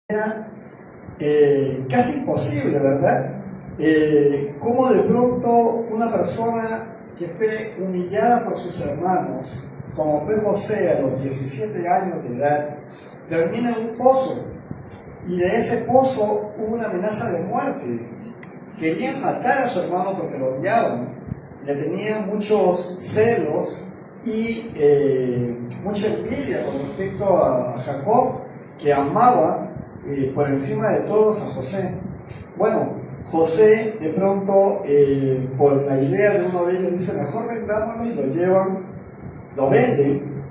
Era casi imposible, ¿verdad? Cómo de pronto una persona que fue humillada por sus hermanos, como fue José a los 17 años de edad, termina en un pozo, y de ese pozo hubo una amenaza de muerte. Querían matar a su hermano porque lo odiaban, le tenían muchos celos y mucha envidia con respecto a Jacob, que amaba por encima de todos a José. Bueno, José de pronto, por la idea de uno de ellos, dice: mejor vendámoslo, y lo llevan, lo venden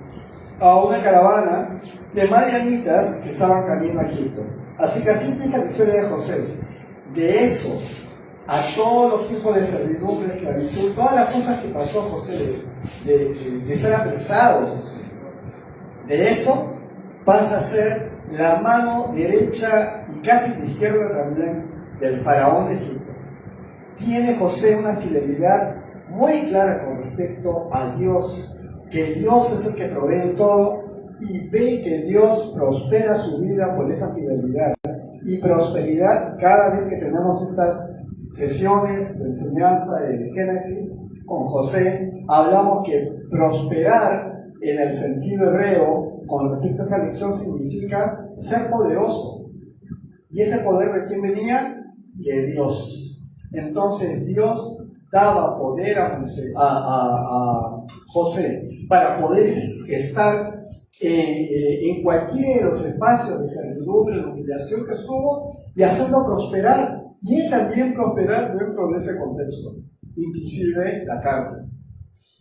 a una caravana de madianitas que estaban camino a Egipto. Ser empieza la historia de José. De eso a todos los tipos de servidumbre, esclavitud, todas las cosas que pasó José, de ser apresado José, de eso pasa a ser la mano derecha y casi la izquierda también del faraón de Egipto. Tiene José una fidelidad muy clara con respecto a Dios, que Dios es el que provee todo, y ve que Dios prospera su vida por esa fidelidad. Y prosperidad, cada vez que tenemos estas sesiones de enseñanza de Génesis con José, hablamos que prosperar en el sentido hebreo con respecto a esta lección significa ser poderoso. ¿Y ese poder de quién venía? De Dios. Entonces Dios daba poder a José para poder estar en cualquiera de los espacios de servidumbre, de humillación que estuvo, y hacerlo prosperar, y él también prosperar dentro de ese contexto, inclusive la cárcel.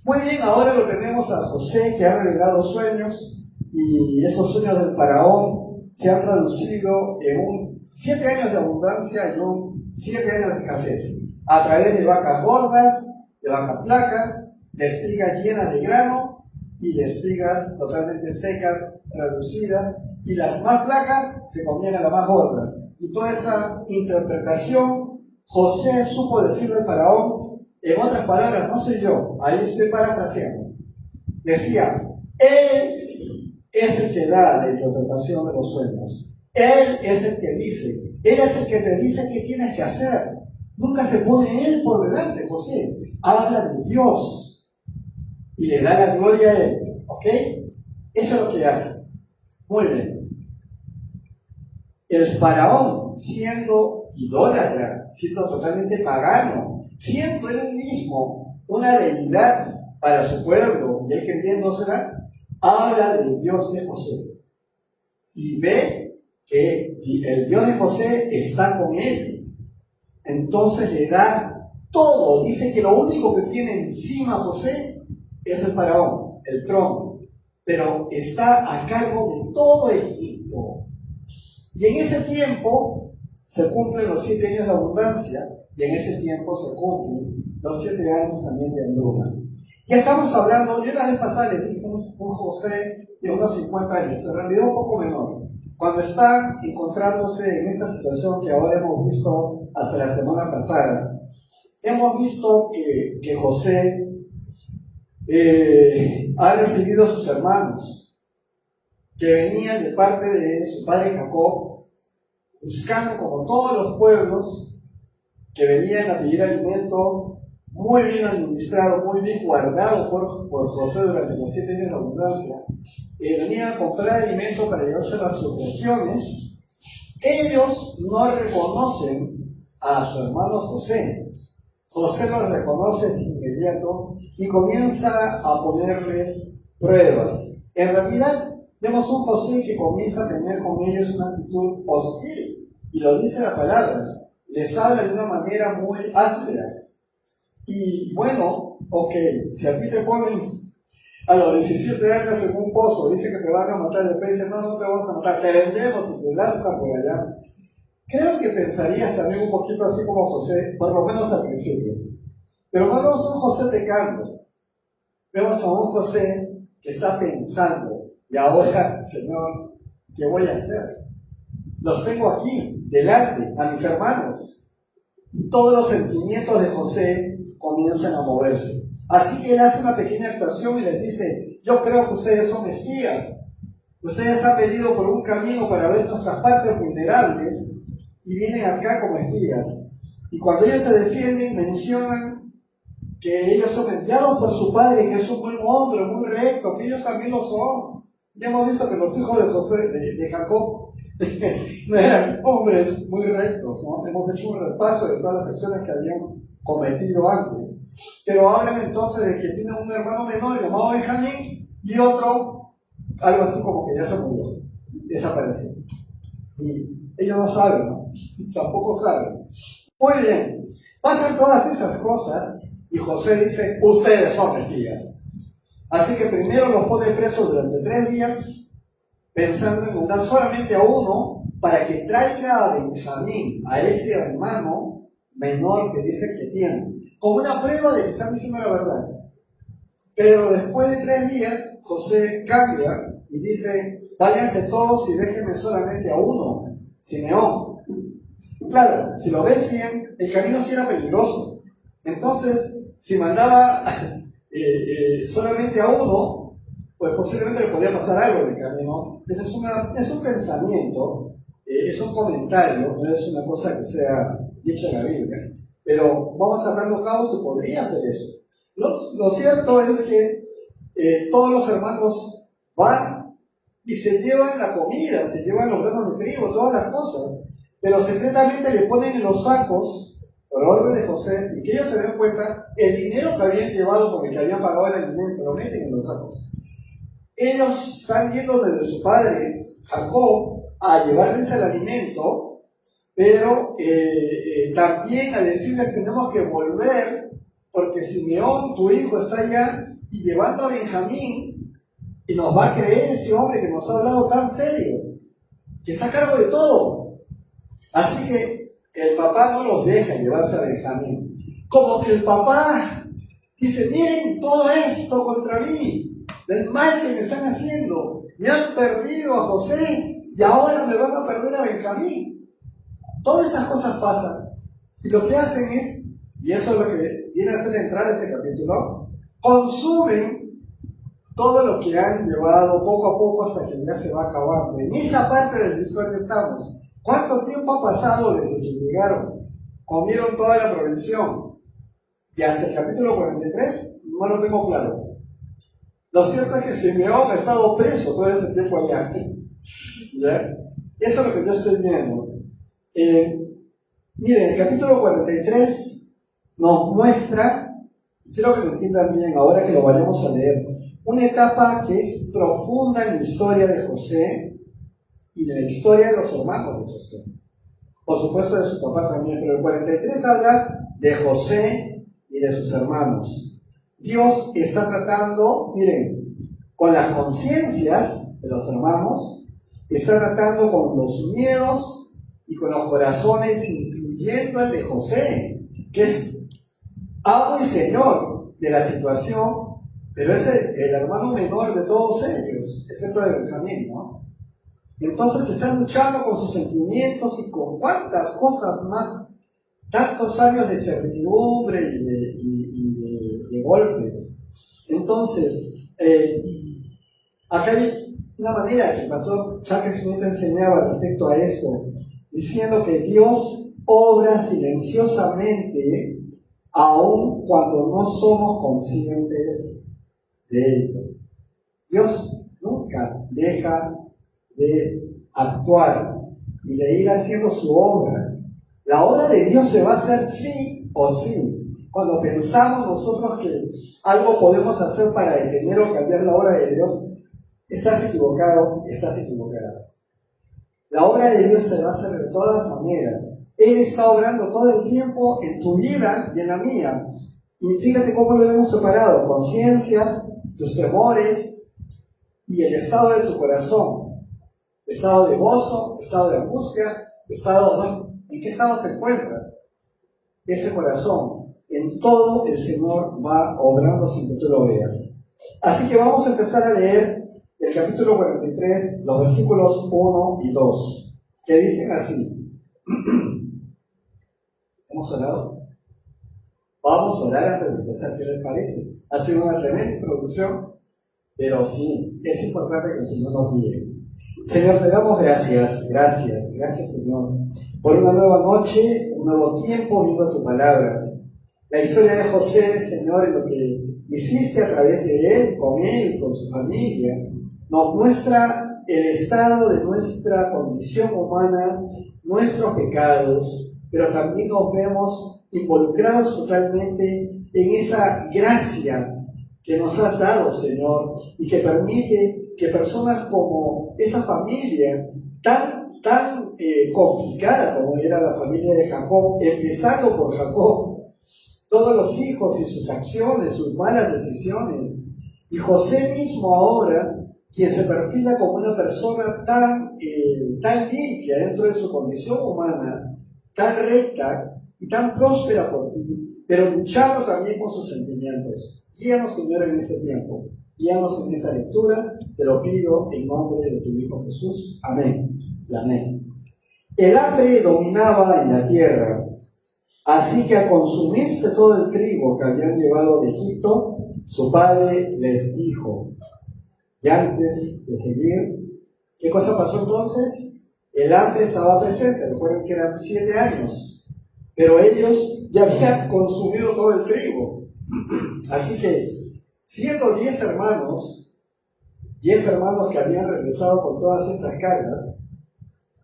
Muy bien, ahora lo tenemos a José, que ha revelado sueños, y esos sueños del faraón se han traducido en 7 años de abundancia y 7 años de escasez, a través de vacas gordas, de vacas flacas, de espigas llenas de grano y de espigas totalmente secas, reducidas, y las más flacas se comían a las más gordas. Y toda esa interpretación José supo decirle al faraón, en otras palabras, no sé yo, ahí estoy parafraseando, decía: él es el que da la interpretación de los sueños, él es el que dice, él es el que te dice qué tienes que hacer. Nunca se pone él por delante, José, habla de Dios y le da la gloria a él, ¿ok? Eso es lo que hace. Muy bien. El faraón, siendo idólatra, siendo totalmente pagano, siendo él mismo una deidad para su pueblo, y él creyéndosela, habla del Dios de José. Y ve que el Dios de José está con él. Entonces le da todo. Dice que lo único que tiene encima José es el faraón, el trono, pero está a cargo de todo Egipto. Y en ese tiempo se cumplen los 7 años de abundancia, y en ese tiempo se cumplen los 7 años también de hambruna. Ya estamos hablando, yo la vez pasada les dije un José de unos 50 años, en realidad un poco menor, cuando está encontrándose en esta situación que ahora hemos visto hasta la semana pasada. Hemos visto que José ha recibido a sus hermanos, que venían de parte de su padre Jacob, buscando, como todos los pueblos que venían a pedir alimento, muy bien administrado, muy bien guardado por José durante los 7 años de abundancia. Venían a comprar alimento para llevárselo a sus regiones. Ellos no reconocen a su hermano José. José los reconoce de inmediato y comienza a ponerles pruebas. En realidad, vemos un José que comienza a tener con ellos una actitud hostil, y lo dice la palabra, les habla de una manera muy áspera. Y bueno, ok, si a ti te ponen a los 17 años en un pozo, dicen que te van a matar, después dicen: no, no te vamos a matar, te vendemos y te lanzan por allá. Creo que pensarías también un poquito así como José, por lo menos al principio. Pero no vemos un José pecando, vemos a un José que está pensando: y ahora, Señor, ¿qué voy a hacer? Los tengo aquí, delante, a mis hermanos. Y todos los sentimientos de José comienzan a moverse. Así que él hace una pequeña actuación y les dice: yo creo que ustedes son espías. Ustedes han venido por un camino para ver nuestras partes vulnerables y vienen acá como espías. Y cuando ellos se defienden, mencionan que ellos son enviados por su padre, que es un buen hombre, muy recto, que ellos también lo son. Ya hemos visto que los hijos de José, de Jacob, no eran hombres muy rectos, ¿no? Hemos hecho un repaso de todas las acciones que habían cometido antes. Pero hablan entonces de que tienen un hermano menor llamado Benjamín y otro, algo así como que ya se murió, desapareció. Y ellos no saben, ¿no? Tampoco saben. Muy bien, pasan todas esas cosas y José dice, ustedes son espías. Así que primero los pone presos durante 3 días, pensando en mandar solamente a uno para que traiga a Benjamín, a ese hermano menor que dice que tiene, como una prueba de que están diciendo la verdad. Pero después de 3 días, José cambia y dice, váyanse todos y déjenme solamente a uno, Simeón. Claro, si lo ves bien, el camino sí era peligroso. Entonces, si mandaba solamente a uno, pues posiblemente le podría pasar algo en el camino. Ese es un pensamiento, es un comentario, no es una cosa que sea dicha en la Biblia. Pero vamos a darnos cabo si podría hacer eso. Lo cierto es que todos los hermanos van y se llevan la comida, se llevan los granos de trigo, todas las cosas, pero secretamente le ponen en los sacos, por orden de José, sin que ellos se den cuenta, el dinero que habían llevado con el que habían pagado el alimento, lo meten en los sacos. Ellos están yendo desde su padre, Jacob, a llevarles el alimento, pero también a decirles tenemos que volver, porque Simeón, tu hijo, está allá y llevando a Benjamín, y nos va a creer ese hombre que nos ha hablado tan serio, que está a cargo de todo. Así que el papá no los deja llevarse a Benjamín. Como que el papá dice, miren todo esto contra mí, del mal que me están haciendo. Me han perdido a José y ahora me van a perder a Benjamín. Todas esas cosas pasan. Y lo que hacen es, y eso es lo que viene a ser la entrada de este capítulo, consumen todo lo que han llevado poco a poco hasta que ya se va acabando. En esa parte del historia estamos. ¿Cuánto tiempo ha pasado desde que llegaron? Comieron toda la provisión. Y hasta el capítulo 43 no lo tengo claro. Lo cierto es que Simeón ha estado preso todo ese tiempo allá. ¿Ya? Eso es lo que yo estoy viendo. Miren, el capítulo 43 nos muestra, quiero que lo entiendan bien ahora que lo vayamos a leer, una etapa que es profunda en la historia de José y en la historia de los hermanos de José. Por supuesto de su papá también, pero el 43 habla de José y de sus hermanos. Dios está tratando, miren, con las conciencias de los hermanos, está tratando con los miedos y con los corazones, incluyendo el de José, que es amo y señor de la situación, pero es el hermano menor de todos ellos, excepto de Benjamín, ¿no? Entonces están luchando con sus sentimientos y con cuántas cosas más, tantos años de servidumbre y de golpes. Entonces, acá hay una manera que el pastor Charles Smith enseñaba respecto a esto, diciendo que Dios obra silenciosamente aun cuando no somos conscientes de ello. Dios nunca deja de actuar y de ir haciendo su obra. La obra de Dios se va a hacer sí o sí. Cuando pensamos nosotros que algo podemos hacer para detener o cambiar la obra de Dios, estás equivocado, estás equivocada. La obra de Dios se va a hacer de todas maneras. Él está obrando todo el tiempo en tu vida y en la mía. Y fíjate cómo lo hemos separado: conciencias, tus temores y el estado de tu corazón. Estado de gozo, estado de angustia, ¿en qué estado se encuentra ese corazón? En todo el Señor va obrando sin que tú lo veas. Así que vamos a empezar a leer el capítulo 43, los versículos 1 y 2, que dicen así. ¿Hemos orado? Vamos a orar antes de empezar, ¿qué les parece? Ha sido una tremenda introducción, pero sí, es importante que el Señor nos guíe. Señor, te damos gracias Señor, por una nueva noche, un nuevo tiempo viendo tu palabra. La historia de José, Señor, y lo que hiciste a través de él, con su familia, nos muestra el estado de nuestra condición humana, nuestros pecados, pero también nos vemos involucrados totalmente en esa gracia que nos has dado, Señor, y que permite que personas como esa familia tan complicada como era la familia de Jacob, empezando por Jacob, todos los hijos y sus acciones, sus malas decisiones, y José mismo ahora, quien se perfila como una persona tan limpia dentro de su condición humana, tan recta y tan próspera por ti, pero luchando también con sus sentimientos. Guíanos, Señor, en este tiempo. Guíanos en esta lectura, te lo pido en nombre de tu Hijo Jesús. Amén y amén. El hambre dominaba en la tierra, así que al consumirse todo el trigo que habían llevado de Egipto, su padre les dijo. Y antes de seguir, ¿qué cosa pasó entonces? El hambre estaba presente, recuerden que eran 7 años, pero ellos ya habían consumido todo el trigo. Así que, siendo 10 hermanos que habían regresado con todas estas cargas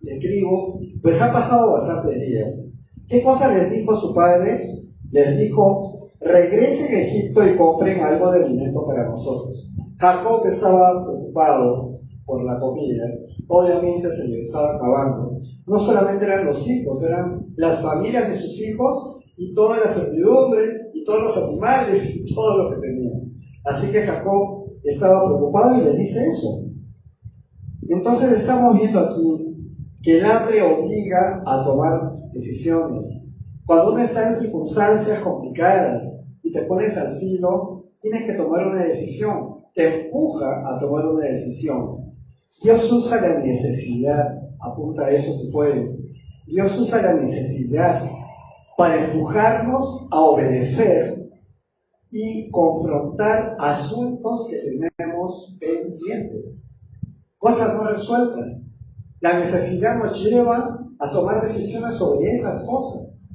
de trigo, pues han pasado bastantes días. ¿Qué cosa les dijo su padre? Les dijo, regresen a Egipto y compren algo de alimento para nosotros. Jacob estaba preocupado por la comida, obviamente se le estaba acabando. No solamente eran los hijos, eran las familias de sus hijos y toda la servidumbre y todos los animales y todo lo que tenían. Así que Jacob estaba preocupado y les dice eso. Entonces estamos viendo aquí que el hambre obliga a tomar decisiones. Cuando uno está en circunstancias complicadas y te pones al filo, tienes que tomar una decisión. Te empuja a tomar una decisión. Dios usa la necesidad, apunta a eso si puedes. Dios usa la necesidad para empujarnos a obedecer y confrontar asuntos que tenemos pendientes, cosas no resueltas. La necesidad nos lleva a tomar decisiones sobre esas cosas.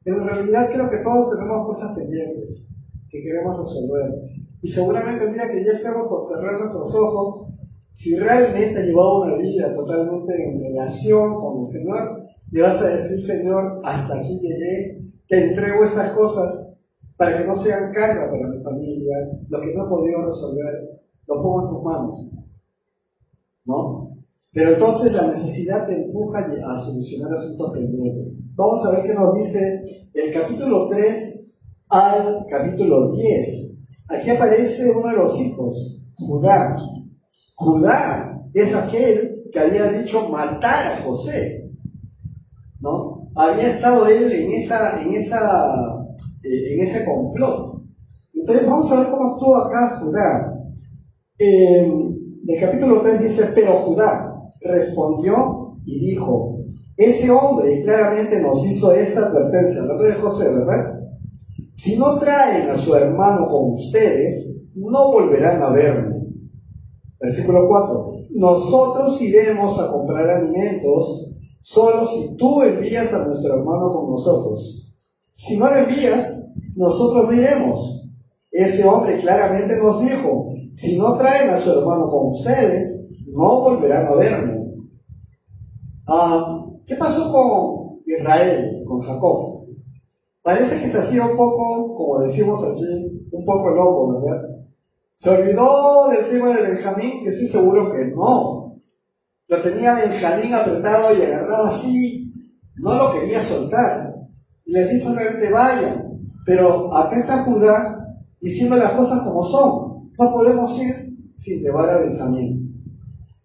En realidad creo que todos tenemos cosas pendientes que queremos resolver. Y seguramente el día que ya estemos por cerrar nuestros ojos, si realmente has llevado una vida totalmente en relación con el Señor, le vas a decir, Señor, hasta aquí llegué, te entrego estas cosas para que no sean carga para mi familia, lo que no he podido resolver, lo pongo en tus manos, ¿no? Pero entonces la necesidad te empuja a solucionar asuntos pendientes. Vamos a ver qué nos dice el capítulo 3 al capítulo 10. Aquí aparece uno de los hijos, Judá. Judá es aquel que había dicho matar a José, ¿no? Había estado él en ese complot. Entonces vamos a ver cómo actúa acá Judá. El capítulo 3 dice, pero Judá respondió y dijo, ese hombre claramente nos hizo esta advertencia, hablando de José, ¿verdad? Si no traen a su hermano con ustedes, no volverán a verme. Versículo 4. Nosotros iremos a comprar alimentos solo si tú envías a nuestro hermano con nosotros. Si no lo envías, nosotros no iremos. Ese hombre claramente nos dijo, si no traen a su hermano con ustedes, no volverán a verme. ¿Qué pasó con Israel, con Jacob? Parece que se hacía un poco, como decimos aquí, un poco loco, ¿verdad? ¿Se olvidó del tema de Benjamín? Yo estoy seguro que no. Lo tenía Benjamín apretado y agarrado así, no lo quería soltar. Y les dice solamente vayan. Pero acá está Judá diciendo las cosas como son. No podemos ir sin llevar a Benjamín.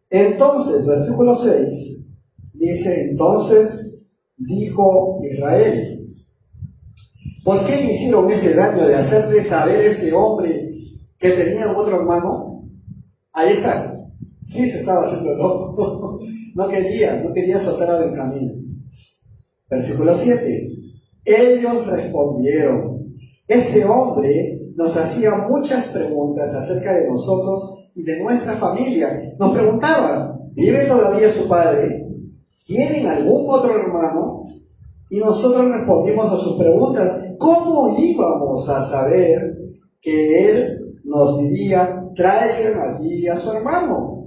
Entonces, versículo 6, dice, entonces dijo Israel, ¿por qué me hicieron ese daño de hacerle saber ese hombre que tenía otro hermano? Ahí está. Sí se estaba haciendo loco. No quería soltar a Benjamín. Versículo 7. Ellos respondieron, ese hombre nos hacía muchas preguntas acerca de nosotros y de nuestra familia. Nos preguntaban, ¿vive todavía su padre? ¿Tienen algún otro hermano? Y nosotros respondimos a sus preguntas. ¿Cómo íbamos a saber que él nos diría, traigan allí a su hermano?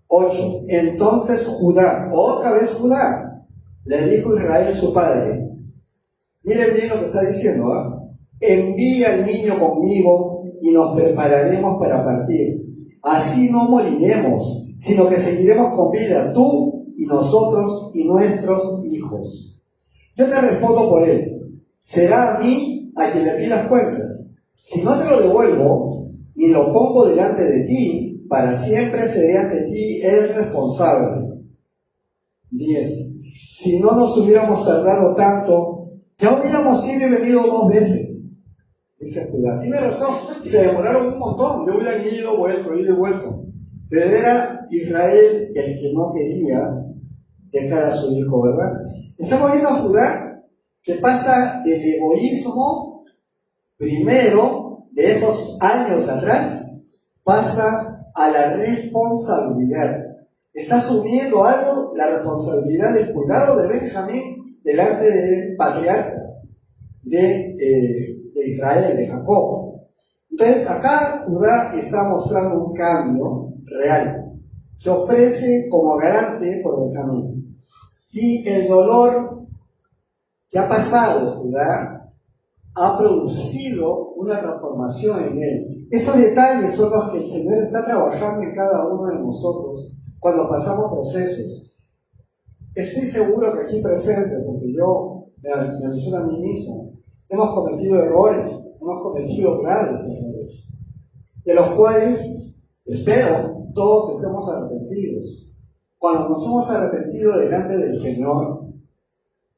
8. Entonces Judá, otra vez Judá, le dijo a Israel su padre, miren bien lo que está diciendo, envía al niño conmigo y nos prepararemos para partir. Así no moriremos, sino que seguiremos con vida, tú y nosotros y nuestros hijos. Yo te respondo por él. Será a mí a quien le pidas cuentas. Si no te lo devuelvo, ni lo pongo delante de ti, para siempre seré ante ti el responsable. 10. Si no nos hubiéramos tardado tanto, ya hubiéramos ido y venido 2 veces. Dice Judá. Tiene razón, se demoraron un montón. Yo hubieran ido y vuelto. Pero era Israel el que no quería dejar a su hijo, ¿verdad? Estamos viendo a Judá que pasa del egoísmo primero de esos años atrás, pasa a la responsabilidad. Está asumiendo algo, la responsabilidad del cuidado de Benjamín delante del patriarca de Israel, de Jacob. Entonces acá Judá está mostrando un cambio real. Se ofrece como garante por Benjamín. Y el dolor que ha pasado Judá ha producido una transformación en él. Estos detalles son los que el Señor está trabajando en cada uno de nosotros cuando pasamos procesos. Estoy seguro que aquí presente, porque yo me menciono a mí mismo, hemos cometido errores, hemos cometido graves errores, de los cuales espero todos estemos arrepentidos. Cuando nos hemos arrepentido delante del Señor,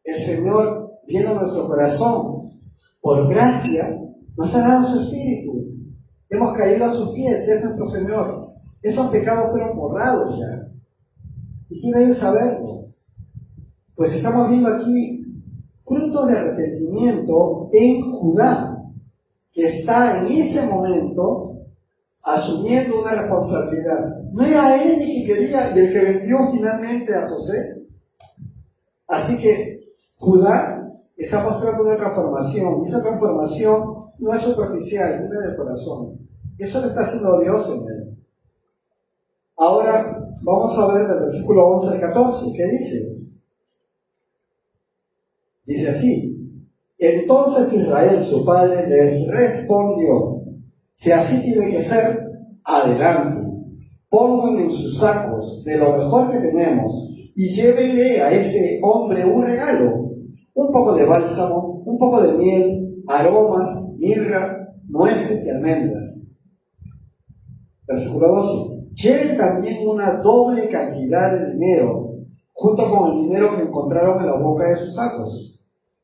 el Señor, viendo nuestro corazón, por gracia, nos ha dado su Espíritu. Hemos caído a sus pies, es nuestro Señor. Esos pecados fueron borrados ya. Y tú debes saberlo. Pues estamos viendo aquí frutos de arrepentimiento en Judá, que está en ese momento asumiendo una responsabilidad. No era él el que quería y el que vendió finalmente a José. Así que Judá está mostrando una transformación, y esa transformación no es superficial, viene del corazón. Eso lo está haciendo Dios en él. Ahora vamos a ver del versículo 11 al 14, ¿qué dice? Dice así: entonces Israel, su padre, les respondió: si así tiene que ser, adelante, pongan en sus sacos de lo mejor que tenemos y llévenle a ese hombre un regalo, un poco de bálsamo, un poco de miel, aromas, mirra, nueces y almendras. Versículo 12. Lleven también una doble cantidad de dinero, junto con el dinero que encontraron en la boca de sus sacos.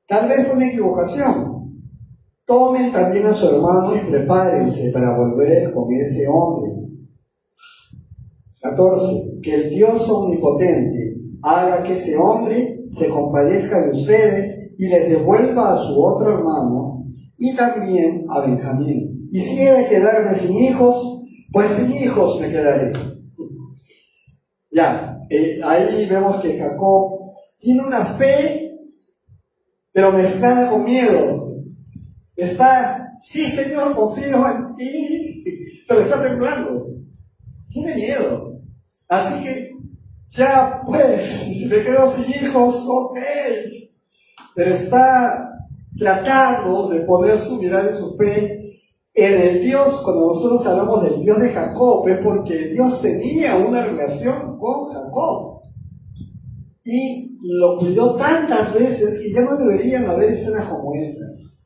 Tal vez fue una equivocación. Tomen también a su hermano y prepárense para volver con ese hombre. 14. Que el Dios omnipotente haga que ese hombre se compadezca de ustedes y les devuelva a su otro hermano y también a Benjamín. Y si he de quedarme sin hijos, pues sin hijos me quedaré. Ya, ahí vemos que Jacob tiene una fe, pero mezclada con miedo. Está, sí Señor, confío en ti, pero está temblando. Tiene miedo. Así que, ya pues, si me quedo sin hijos, ok. Pero está tratando de poner su mirada y su fe en el Dios. Cuando nosotros hablamos del Dios de Jacob, es porque Dios tenía una relación con Jacob. Y lo cuidó tantas veces que ya no deberían haber escenas como estas.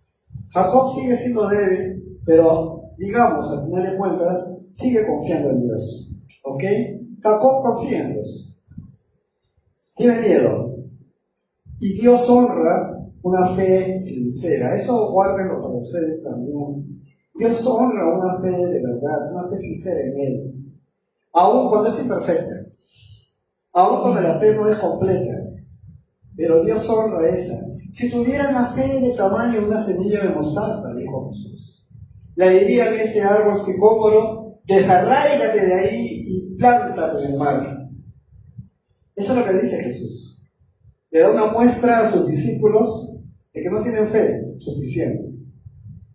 Jacob sigue siendo débil, pero digamos, al final de cuentas, sigue confiando en Dios. ¿Ok? Jacob confía en Dios. Tiene miedo. Y Dios honra una fe sincera. Eso guárdenlo para ustedes también. Dios honra una fe de verdad, una fe sincera en Él. Aun cuando es imperfecta. Aun cuando la fe no es completa. Pero Dios honra esa. Si tuvieran la fe de tamaño de una semilla de mostaza, dijo Jesús, le dirían a ese árbol sicómoro: desarráigate de ahí y plántate en el mar. Eso es lo que dice Jesús. Le da una muestra a sus discípulos de que no tienen fe suficiente.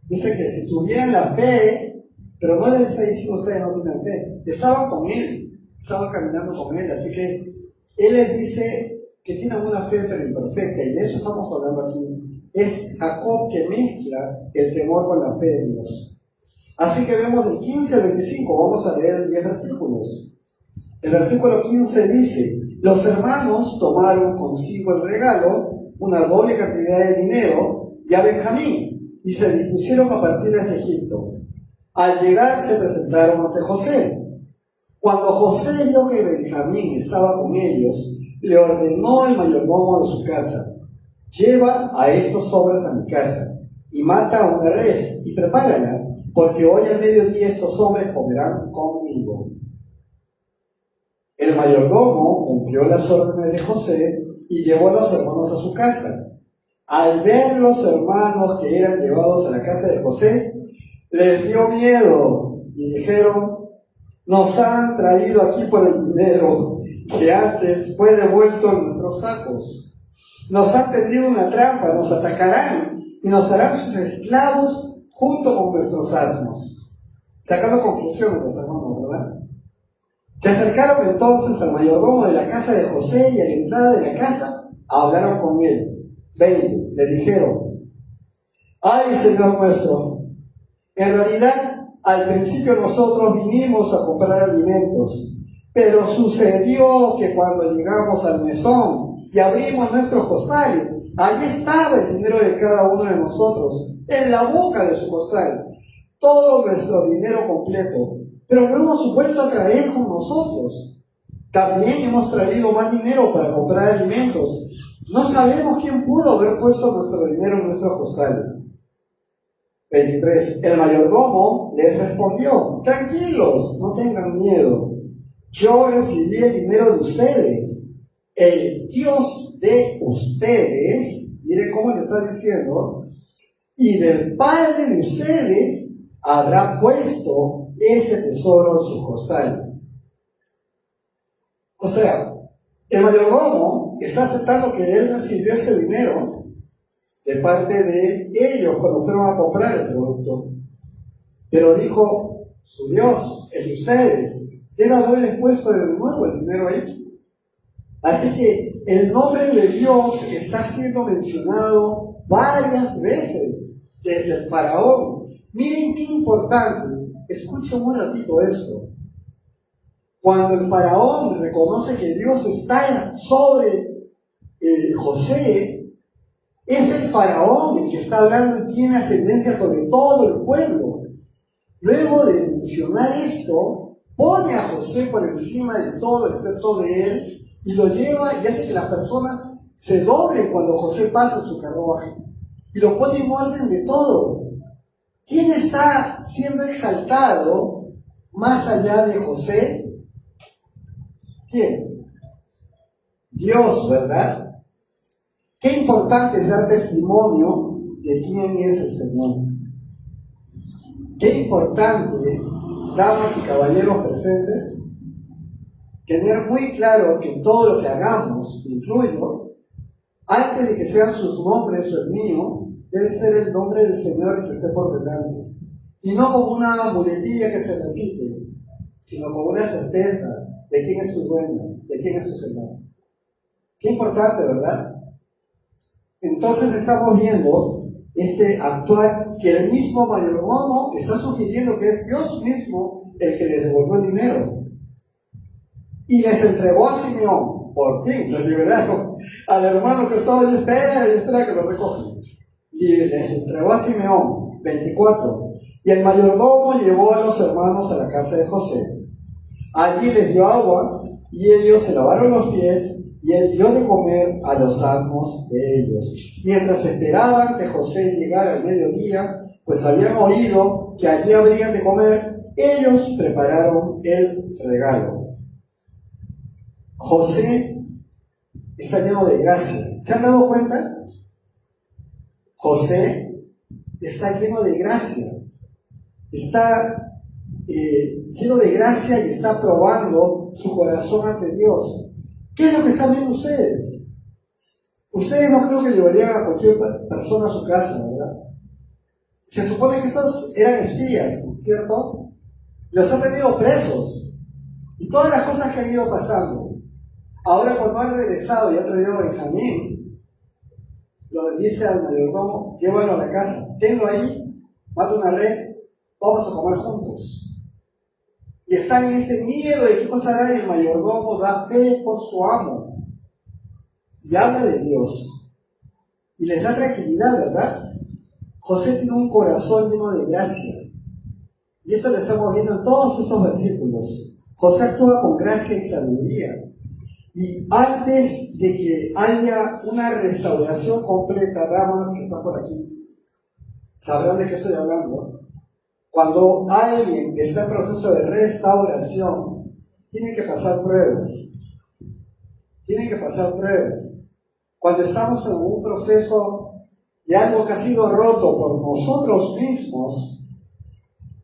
Dice que si tuvieran la fe, pero no les está diciendo ustedes no tienen fe, estaban con él, estaban caminando con él, así que él les dice que tienen una fe pero imperfecta, y de eso estamos hablando aquí. Es Jacob que mezcla el temor con la fe en Dios. Así que vemos del 15 al 25, vamos a leer 10 versículos. El versículo 15 dice: los hermanos tomaron consigo el regalo, una doble cantidad de dinero, y a Benjamín, y se dispusieron a partir hacia Egipto. Al llegar se presentaron ante José. Cuando José vio que Benjamín estaba con ellos, le ordenó el mayordomo de su casa: lleva a estos hombres a mi casa, y mata a una res, y prepárala, porque hoy al mediodía estos hombres comerán conmigo. El mayordomo cumplió las órdenes de José y llevó a los hermanos a su casa. Al ver los hermanos que eran llevados a la casa de José, les dio miedo y dijeron: nos han traído aquí por el dinero que antes fue devuelto en nuestros sacos. Nos han tendido una trampa, nos atacarán y nos harán sus esclavos junto con nuestros asnos. Sacando conclusiones los hermanos, ¿verdad? Se acercaron entonces al mayordomo de la casa de José y a la entrada de la casa hablaron con él. 20. Le dijeron: ¡ay, Señor nuestro! En realidad, al principio nosotros vinimos a comprar alimentos, pero sucedió que cuando llegamos al mesón y abrimos nuestros costales, allí estaba el dinero de cada uno de nosotros, en la boca de su costal, todo nuestro dinero completo, pero lo hemos vuelto a traer con nosotros. También hemos traído más dinero para comprar alimentos. No sabemos quién pudo haber puesto nuestro dinero en nuestros costales. 23. El mayordomo les respondió: tranquilos, no tengan miedo. Yo recibí el dinero de ustedes. El Dios de ustedes, miren cómo le está diciendo, y del Padre de ustedes habrá puesto ese tesoro en sus costales. O sea, el mayordomo está aceptando que él recibió ese dinero de parte de ellos cuando fueron a comprar el producto. Pero dijo: su Dios, el de ustedes, debe haberles puesto de nuevo el dinero ahí. Así que el nombre de Dios está siendo mencionado varias veces desde el faraón. Miren qué importante, escuchen un ratito esto. Cuando el faraón reconoce que Dios está sobre José, es el faraón el que está hablando y tiene ascendencia sobre todo el pueblo. Luego de mencionar esto, pone a José por encima de todo excepto de él y lo lleva y hace que las personas se doblen cuando José pasa en su carruaje y lo pone en orden de todo. ¿Quién está siendo exaltado más allá de José? ¿Quién? Dios, ¿verdad? Qué importante es dar testimonio de quién es el Señor. Qué importante, damas y caballeros presentes, tener muy claro que todo lo que hagamos, incluyo, antes de que sean sus nombres o el mío, debe ser el nombre del Señor que esté por delante. Y no como una muletilla que se repite, sino con una certeza de quién es tu dueño, de quién es tu Señor. Qué importante, ¿verdad? Entonces estamos viendo este actuar que el mismo mayordomo está sugiriendo que es Dios mismo el que les devolvió el dinero. Y les entregó a Simeón, por fin, les liberaron al hermano que estaba ahí, espera que lo recojan. Y les entregó a Simeón, 24. Y el mayordomo llevó a los hermanos a la casa de José. Allí les dio agua, y ellos se lavaron los pies, y él dio de comer a los asnos de ellos. Mientras esperaban que José llegara al mediodía, pues habían oído que allí habrían de comer, ellos prepararon el regalo. José está lleno de gracia. ¿Se han dado cuenta? José está lleno de gracia. Está lleno de gracia y está probando su corazón ante Dios. ¿Qué es lo que están viendo ustedes? Ustedes no creo que llevarían a cualquier persona a su casa, ¿verdad? Se supone que estos eran espías, ¿cierto? Los han tenido presos. Y todas las cosas que han ido pasando. Ahora cuando han regresado y han traído a Benjamín, lo dice al mayordomo, llévalo a la casa, tenlo ahí, mata una res, vamos a comer juntos. Y están en ese miedo de qué pasará, y el mayordomo da fe por su amo. Y habla de Dios. Y les da tranquilidad, ¿verdad? José tiene un corazón lleno de gracia. Y esto lo estamos viendo en todos estos versículos. José actúa con gracia y sabiduría. Y antes de que haya una restauración completa, damas que están por aquí, sabrán de qué estoy hablando. Cuando alguien está en proceso de restauración, tiene que pasar pruebas. Tiene que pasar pruebas. Cuando estamos en un proceso de algo que ha sido roto por nosotros mismos,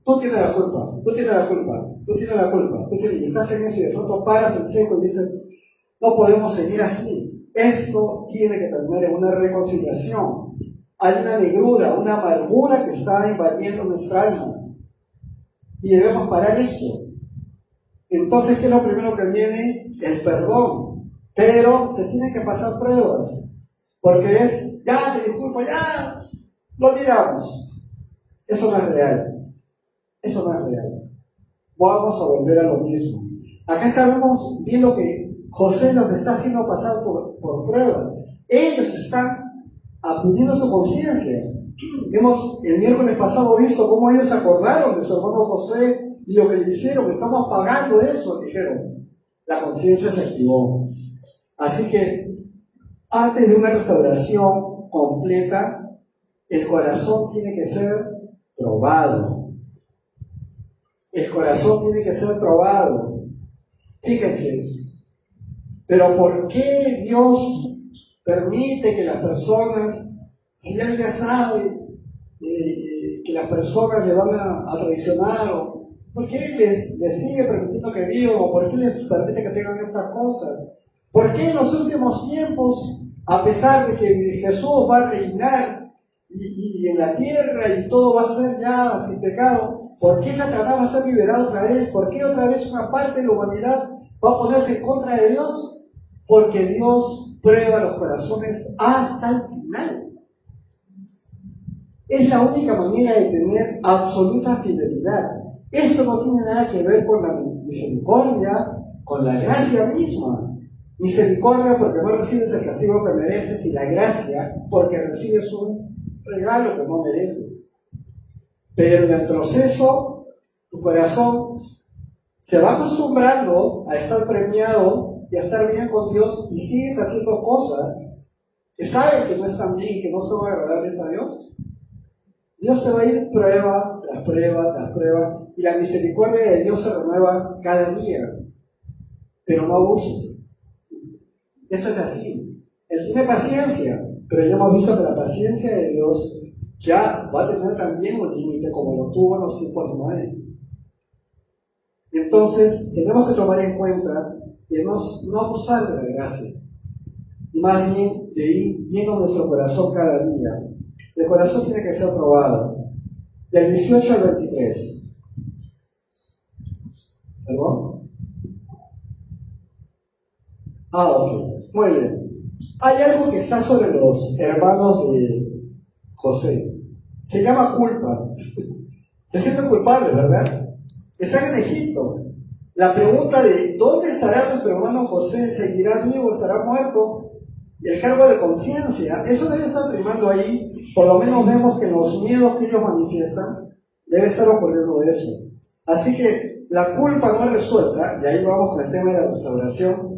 tú tienes la culpa, tú tienes la culpa, tú tienes la culpa, y estás en eso y de pronto paras en seco y dices, no podemos seguir así. Esto tiene que terminar en una reconciliación. Hay una negrura, una amargura que está invadiendo nuestra alma. Y debemos parar esto. Entonces, ¿qué es lo primero que viene? El perdón. Pero se tienen que pasar pruebas. Porque es, ya te disculpo, ya lo olvidamos. Eso no es real. Eso no es real. Vamos a volver a lo mismo. Acá estamos viendo que José nos está haciendo pasar por pruebas. Ellos están acudiendo a su conciencia. Hemos el miércoles pasado visto cómo ellos se acordaron de su hermano José y lo que le hicieron. Estamos pagando eso, dijeron. La conciencia se activó. Así que antes de una restauración completa, el corazón tiene que ser probado. El corazón tiene que ser probado. Fíjense, pero ¿por qué Dios permite que las personas, si Él ya sabe que las personas le van a traicionar, ¿por qué les sigue permitiendo que vivan? ¿O por qué les permite que tengan estas cosas? ¿Por qué en los últimos tiempos, a pesar de que Jesús va a reinar y en la tierra y todo va a ser ya sin pecado, ¿por qué Satanás va a ser liberado otra vez? ¿Por qué otra vez una parte de la humanidad va a ponerse en contra de Dios? Porque Dios prueba los corazones hasta el final. Es la única manera de tener absoluta fidelidad. Esto no tiene nada que ver con la misericordia, con la gracia misma. Misericordia porque no recibes el castigo que mereces, y la gracia porque recibes un regalo que no mereces. Pero en el proceso, tu corazón se va acostumbrando a estar premiado y a estar bien con Dios, y sigues haciendo cosas que sabes que no están bien, que no son agradables a Dios. Dios se va a ir prueba tras prueba tras prueba, y la misericordia de Dios se renueva cada día. Pero no abuses. Eso es así. Él tiene paciencia, pero ya hemos visto que la paciencia de Dios ya va a tener también un límite, como lo tuvo en los tiempos de Noé. Entonces, tenemos que tomar en cuenta que no abusar de la gracia, y más bien de ir viendo nuestro corazón cada día. El corazón tiene que ser probado. Del 18 al 23. ¿Perdón? Ok. Muy bien. Hay algo que está sobre los hermanos de José. Se llama culpa. Se sienten culpables, ¿verdad? Están en Egipto. La pregunta de ¿dónde estará nuestro hermano José? ¿Seguirá vivo? ¿Estará muerto? Y el cargo de conciencia, eso debe estar primando ahí. Por lo menos vemos que los miedos que ellos manifiestan, debe estar ocurriendo eso. Así que la culpa no resuelta, y ahí vamos con el tema de la restauración,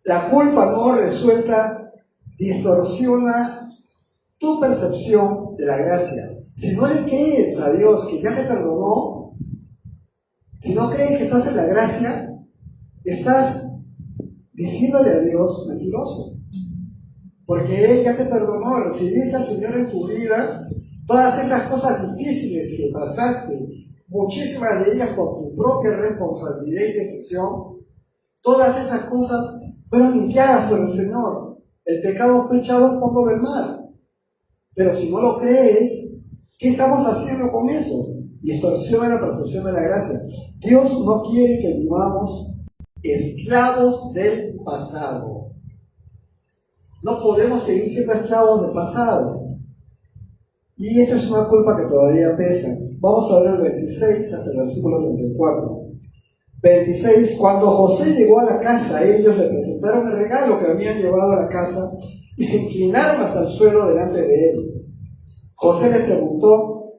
la culpa no resuelta distorsiona tu percepción de la gracia. Si no le crees a Dios que ya te perdonó, si no crees que estás en la gracia, estás diciéndole a Dios mentiroso. Porque Él ya te perdonó, recibiste al Señor en tu vida, todas esas cosas difíciles que pasaste, muchísimas de ellas por tu propia responsabilidad y decisión. Todas esas cosas fueron limpiadas por el Señor. El pecado fue echado al fondo del mar. Pero si no lo crees, ¿qué estamos haciendo con eso? Distorsiona la percepción de la gracia. Dios no quiere que vivamos esclavos del pasado. No podemos seguir siendo esclavos del pasado. Y esta es una culpa que todavía pesa. Vamos a ver el 26 hasta el versículo 34. 26. Cuando José llegó a la casa, ellos le presentaron el regalo que habían llevado a la casa y se inclinaron hasta el suelo delante de él. José les preguntó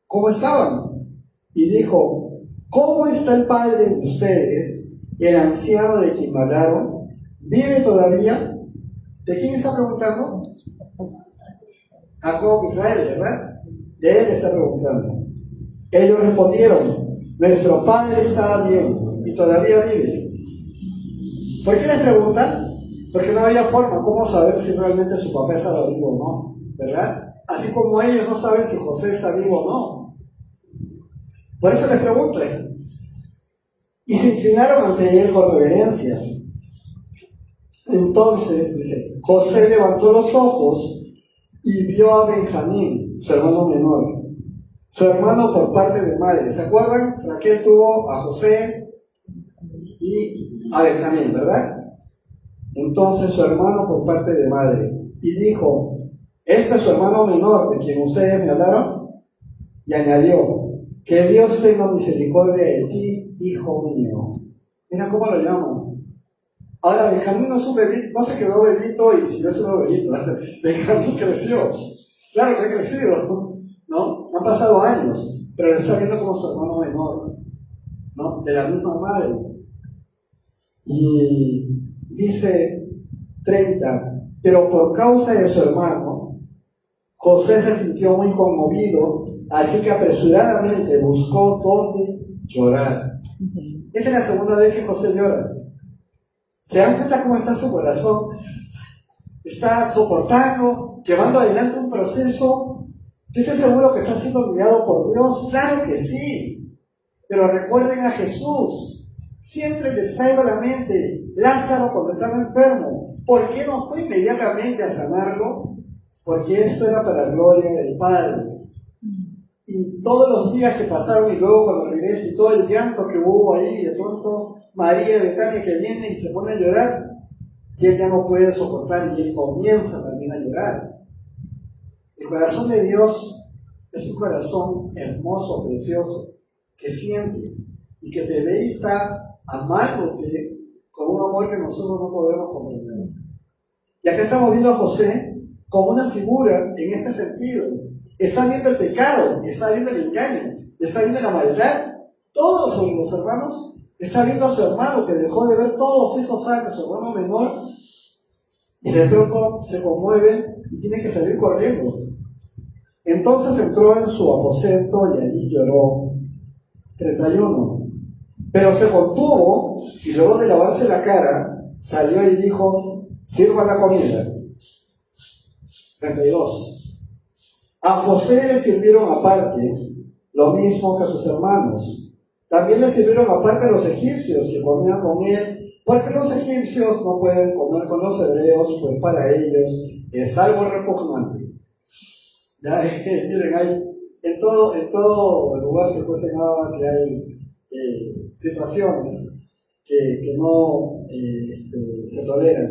cómo estaban y dijo: ¿cómo está el padre de ustedes, el anciano de quien me hablaron? ¿Vive todavía? ¿De quién está preguntando? Jacob, Israel, ¿verdad? De él está preguntando. Ellos respondieron: nuestro padre está bien y todavía vive. ¿Por qué les preguntan? Porque no había forma cómo saber si realmente su papá estaba vivo o no, ¿verdad? Así como ellos no saben si José está vivo o no. Por eso les preguntan. Y se inclinaron ante él con reverencia. Entonces, dice, José levantó los ojos y vio a Benjamín, su hermano menor, su hermano por parte de madre. ¿Se acuerdan? Raquel tuvo a José y a Benjamín, ¿verdad? Entonces su hermano por parte de madre. Y dijo: ¿este es su hermano menor de quien ustedes me hablaron? Y añadió: que Dios tenga misericordia de ti, hijo mío. Mira cómo lo llaman. Ahora, Benjamín no es un bebito, no se quedó bebito y siguió siendo bebito. Benjamín creció. Claro que ha crecido, ¿no? Han pasado años, pero le está viendo como su hermano menor, ¿no? De la misma madre. Y dice 30, pero por causa de su hermano, José se sintió muy conmovido, así que apresuradamente buscó dónde llorar. Esta es la segunda vez que José llora. ¿Se dan cuenta cómo está su corazón? Está soportando, llevando adelante un proceso. Yo estoy seguro que está siendo guiado por Dios. Claro que sí. Pero recuerden a Jesús. Siempre les traigo a la mente Lázaro cuando estaba enfermo. ¿Por qué no fue inmediatamente a sanarlo? Porque esto era para la gloria del Padre. Y todos los días que pasaron y luego cuando regresa y todo el llanto que hubo ahí, de pronto María de Betania que viene y se pone a llorar, y él ya no puede soportar y él comienza también a llorar. El corazón de Dios es un corazón hermoso, precioso, que siente y que te ve y está amándote con un amor que nosotros no podemos comprender. Y acá estamos viendo a José como una figura en este sentido. Está viendo el pecado, está viendo el engaño, está viendo la maldad. Todos sobre los hermanos, está viendo a su hermano que dejó de ver todos esos años, su hermano menor, y de pronto se conmueve y tiene que salir corriendo. Entonces entró en su aposento y allí lloró. 31. Pero se contuvo y luego de lavarse la cara, salió y dijo: sirva la comida. 32. A José le sirvieron aparte, lo mismo que a sus hermanos. También le sirvieron aparte a los egipcios que comían con él, porque los egipcios no pueden comer con los hebreos, pues para ellos es algo repugnante. Ya, miren, hay, en todo lugar se cuecen habas y hay situaciones que no se toleran.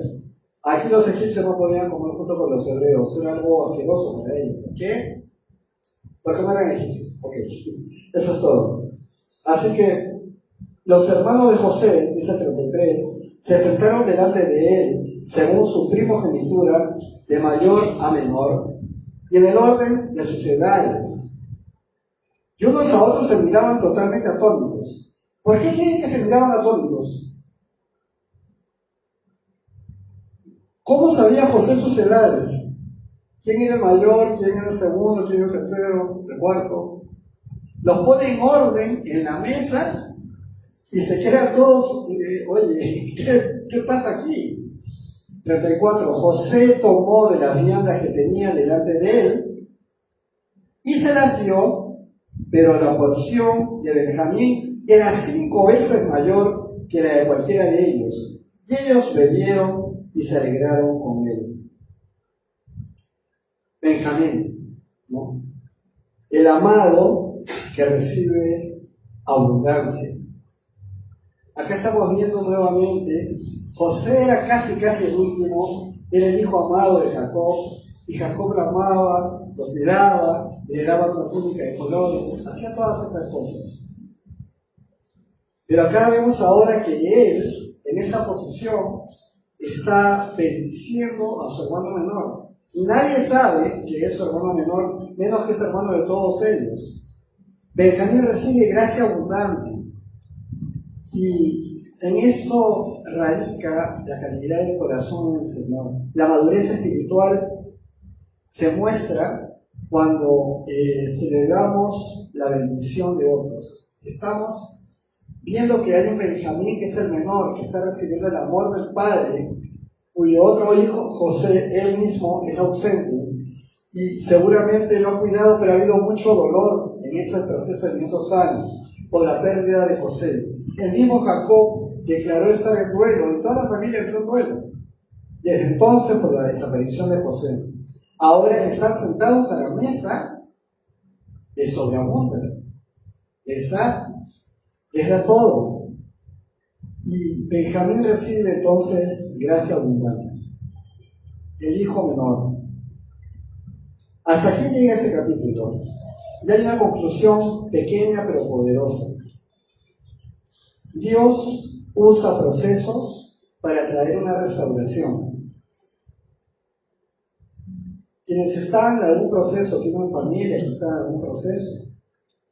Aquí los egipcios no podían comer junto con los hebreos, era algo asqueroso para ellos. ¿Por qué? Porque no eran egipcios. Ok, eso es todo. Así que los hermanos de José, dice 33, se sentaron delante de él, según su primogenitura, de mayor a menor, y en el orden de sus edades. Y unos a otros se miraban totalmente atónitos. ¿Por qué creen que se miraban atónitos? ¿Cómo sabía José sus edades? ¿Quién era el mayor? ¿Quién era el segundo? ¿Quién era el tercero? ¿El cuarto? Los pone en orden en la mesa y se quedan todos, oye, ¿qué pasa aquí? 34. José tomó de las viandas que tenía delante de él y se las dio pero la porción de Benjamín era 5 veces mayor que la de cualquiera de ellos. Y ellos bebieron y se alegraron con él. Benjamín, ¿no? El amado que recibe abundancia. Acá estamos viendo nuevamente, José era casi el último, era el hijo amado de Jacob, y Jacob lo amaba, lo cuidaba, le daba una túnica de colores, hacía todas esas cosas. Pero acá vemos ahora que él, en esa posición, está bendiciendo a su hermano menor. Y nadie sabe que es su hermano menor, menos que es hermano de todos ellos. Benjamín recibe gracia abundante. Y en esto radica la calidad del corazón del Señor. La madurez espiritual se muestra cuando celebramos la bendición de otros. Estamos viendo que hay un Benjamín que es el menor, que está recibiendo el amor del Padre, cuyo otro hijo, José, él mismo, es ausente. Y seguramente lo ha cuidado, pero ha habido mucho dolor en ese proceso, en esos años, por la pérdida de José. El mismo Jacob declaró estar en duelo, y toda la familia entró en duelo. Desde entonces, por la desaparición de José. Ahora que están sentados a la mesa, les sobreabunda. Les da todo. Y Benjamín recibe entonces gracia abundante. El hijo menor. Hasta aquí llega ese capítulo. Y hay una conclusión pequeña pero poderosa. Dios usa procesos para traer una restauración. Quienes están en algún proceso, tienen familia que están en algún proceso,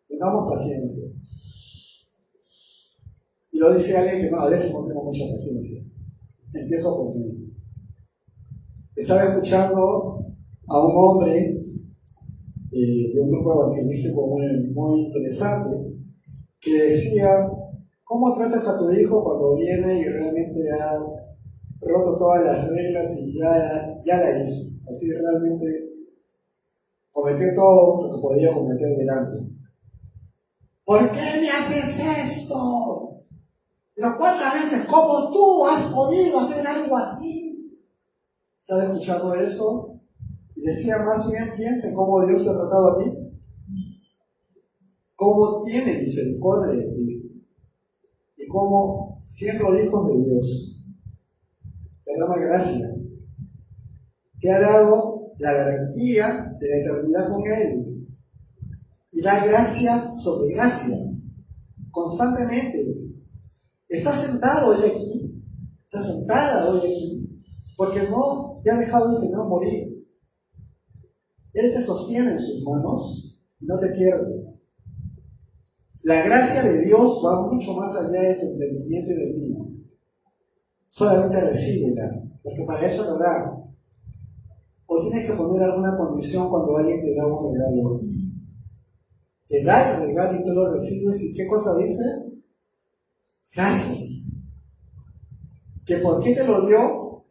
tengamos paciencia. Y lo dice alguien que a veces no tengo mucha paciencia. Empiezo conmigo. Estaba escuchando a un hombre de un grupo evangelístico muy interesante que decía: ¿cómo tratas a tu hijo cuando viene y realmente ha roto todas las reglas y ya la hizo? Así realmente cometió todo lo que podía cometer delante. ¿Por qué me haces esto? ¿Pero cuántas veces, cómo tú has podido hacer algo así? Estaba escuchando eso y decía: más bien piensen cómo Dios te ha tratado a ti, cómo tiene misericordia de ti y cómo, siendo hijos de Dios, te derrama gracia, te ha dado la garantía de la eternidad con Él y da gracia sobre gracia constantemente. Estás sentado hoy aquí, estás sentada hoy aquí, porque no te ha dejado el Señor morir. Él te sostiene en sus manos y no te pierde. La gracia de Dios va mucho más allá de tu entendimiento y del mío. Solamente recíbela, porque para eso lo da. O tienes que poner alguna condición cuando alguien te da un regalo. Te da el regalo y tú lo recibes, ¿y qué cosa dices? Gracias. ¿Que por qué te lo dio?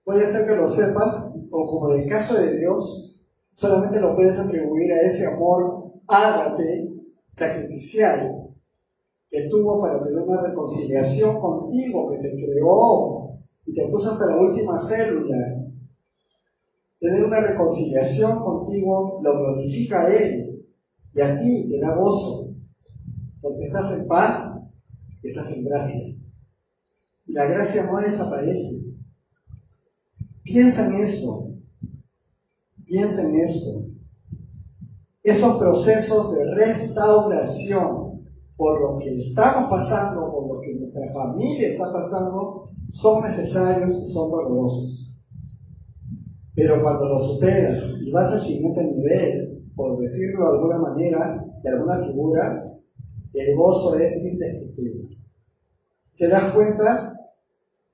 Puede ser que lo sepas, o como en el caso de Dios, solamente lo puedes atribuir a ese amor ágape, sacrificial, que tuvo para tener una reconciliación contigo, que te creó y te puso hasta la última célula. Tener una reconciliación contigo lo glorifica a Él y a ti te da gozo, porque estás en paz, estás en gracia. Y la gracia no desaparece. Piensa en esto. Piensa en esto. Esos procesos de restauración por lo que estamos pasando, por lo que nuestra familia está pasando, son necesarios y son dolorosos. Pero cuando lo superas y vas al siguiente nivel, por decirlo de alguna manera, de alguna figura, el gozo es indescriptible. Te das cuenta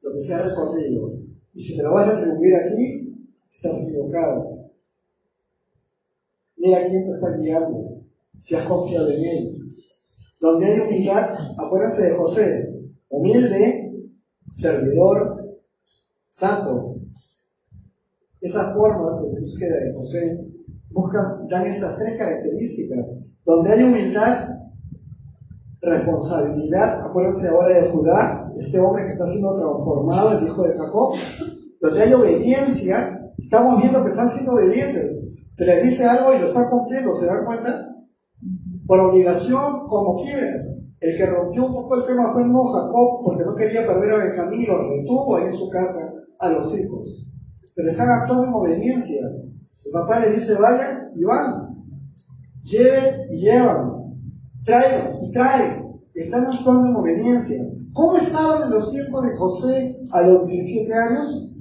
lo que se ha recorrido. Y si te lo vas a atribuir aquí, estás equivocado. Mira quién te está guiando, si has confiado en él. Donde hay humildad, acuérdense de José, humilde, servidor, santo. Esas formas de búsqueda de José dan esas 3 características Donde hay humildad, responsabilidad, acuérdense ahora de Judá, este hombre que está siendo transformado, el hijo de Jacob. Donde hay obediencia, estamos viendo que están siendo obedientes. Se les dice algo y lo están cumpliendo, ¿se dan cuenta? Por obligación, como quieras. El que rompió un poco el tema fue el mismo Jacob, porque no quería perder a Benjamín y lo retuvo ahí en su casa a los hijos. Pero están actuando en obediencia. El papá les dice, vayan y van. Lleven y llevan. Traigan y traen. Están actuando en obediencia. ¿Cómo estaban en los tiempos de José a los 17 años?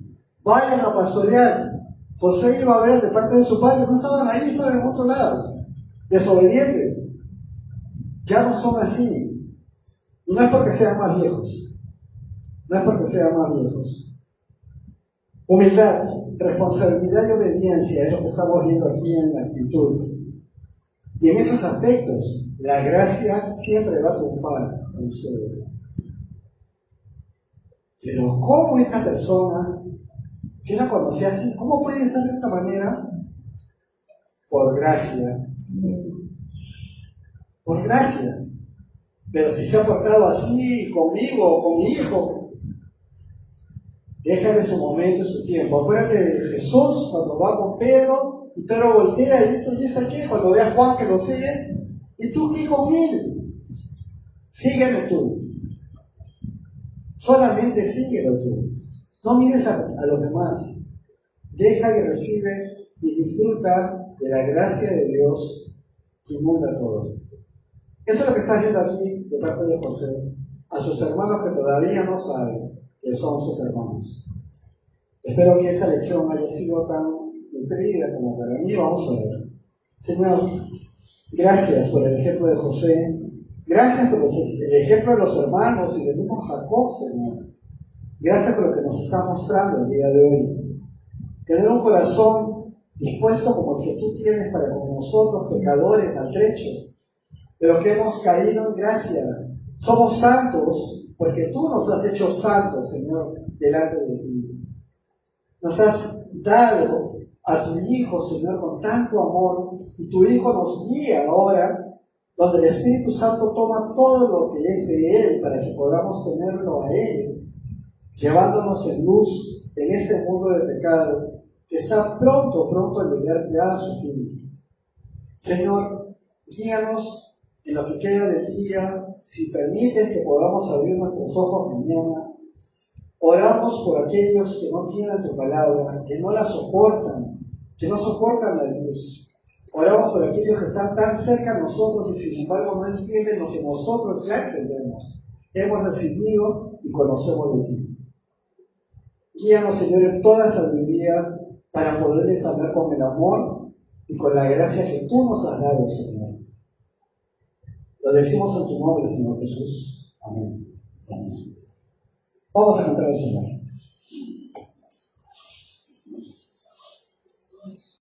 Vayan a pastorear. José iba a ver de parte de su padre, no estaban ahí, estaban en otro lado. Desobedientes. Ya no son así. Y no es porque sean más viejos. No es porque sean más viejos. Humildad, responsabilidad y obediencia es lo que estamos viendo aquí en la actitud. Y en esos aspectos, la gracia siempre va a triunfar en ustedes. Pero ¿cómo esta persona, que la conocía así, cómo puede estar de esta manera? Por gracia. Por gracia. Pero si se ha portado así conmigo o con mi hijo, déjale su momento y su tiempo. Acuérdate de Jesús cuando va con Pedro, y Pedro voltea y dice, ¿y esa qué? Cuando ve a Juan que lo sigue, ¿y tú qué con él? Sígueme tú. Solamente síguelo tú. No mires a los demás. Deja y recibe y disfruta de la gracia de Dios que inunda todo. Eso es lo que está viendo aquí de parte de José a sus hermanos que todavía no saben que son sus hermanos. Espero que esa lección haya sido tan nutrida como para mí. Vamos a ver. Señor, gracias por el ejemplo de José. Gracias por el ejemplo de los hermanos y del mismo Jacob, Señor. Gracias por lo que nos está mostrando el día de hoy. Tener un corazón dispuesto como el que tú tienes para con nosotros, pecadores, maltrechos, pero que hemos caído en gracia. Somos santos porque tú nos has hecho santos, Señor, delante de ti. Nos has dado a tu Hijo, Señor, con tanto amor, y tu Hijo nos guía ahora, donde el Espíritu Santo toma todo lo que es de Él para que podamos tenerlo a Él, llevándonos en luz en este mundo de pecado que está pronto a llegar ya a su fin. Señor, guíanos en lo que queda del día, si permites que podamos abrir nuestros ojos mañana. Oramos por aquellos que no tienen tu palabra, que no la soportan, que no soportan la luz. Oramos por aquellos que están tan cerca de nosotros y sin embargo no entienden lo que nosotros ya entendemos, hemos recibido y conocemos de ti. Guíanos, Señor, en toda sabiduría para poderles hablar con el amor y con la gracia que tú nos has dado, Señor. Lo decimos en tu nombre, Señor Jesús. Amén. Amén. Vamos a cantar al Señor.